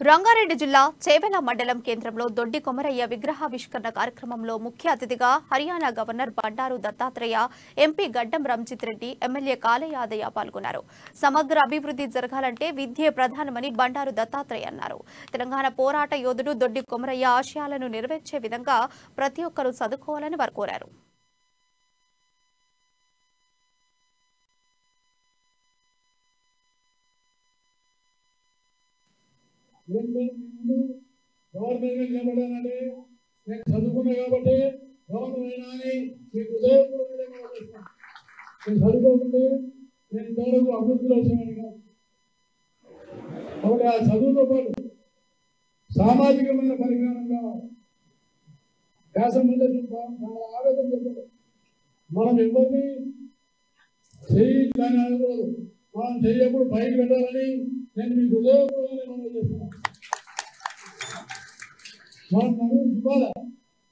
రంగారెడ్డి జిల్లా చేవెళ్ల మండలం కేంద్రంలో దొడ్డి కొమరయ్య విగ్రహావిష్కరణ కార్యక్రమంలో ముఖ్య అతిథిగా హర్యానా గవర్నర్ బండారు దత్తాత్రేయ, ఎంపీ గడ్డం రంజిత్ రెడ్డి, ఎమ్మెల్యే కాళ యాదయ్య పాల్గొన్నారు. సమగ్ర అభివృద్ధి జరగాలంటే విద్యే ప్రధానమని బండారు దత్తాత్రేయ అన్నారు. తెలంగాణ పోరాట యోధుడు దొడ్డి కొమరయ్య ఆశయాలను నెరవేర్చే విధంగా ప్రతి ఒక్కరూ చదువుకోవాలని వారు కోరారు. గవర్నమెంట్ నిలబడాలంటే నేను చదువుకున్నా కాబట్టి గవర్నమెంట్ అని మీకు ఉదయపూర్వకంగా నేను చదువుకుంటే నేను ఇంతవరకు అభివృద్ధిలో వచ్చామని కాదు. కాబట్టి ఆ చదువుతో పాటు సామాజికమైన పరిజ్ఞానం కావాలి. వ్యాసం ముందే చాలా ఆవేదన చెప్పారు. మనం ఎవరిని చేయాలని అనకూడదు. మనం చేయప్పుడు పైకి పెట్టాలని నేను మీకు ఉదయపూర్వకంగా మనం చేస్తున్నాను. మనం నలుగురు ఇవ్వాలా,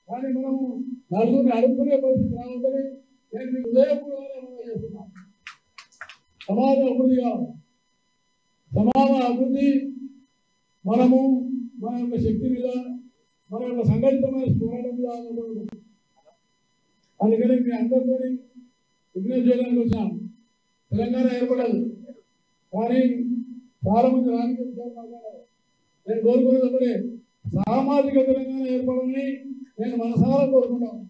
కానీ మనము నలుగురిని అడుక్కునే పరిస్థితి రావద్దని నేను మీకు ఉదయపూర్వకంగా మనం చేస్తున్నాను. సమాజ అభివృద్ధి కావాలి. సమాజ అభివృద్ధి మనము మన యొక్క శక్తి మీద, మన యొక్క సంఘటితమైన పోరాటం మీద ఆధారపడదు. అందుకని మీ అందరితో విజ్ఞప్తి చేయడానికి వచ్చాను. తెలంగాణ ఏర్పడదు, కానీ చాలా మంది రాజకీయ మాట్లాడారు. నేను కోరుకునేది ఒకటే, సామాజిక తెలంగాణ ఏర్పడాలని నేను మనసారా కోరుకుంటాను.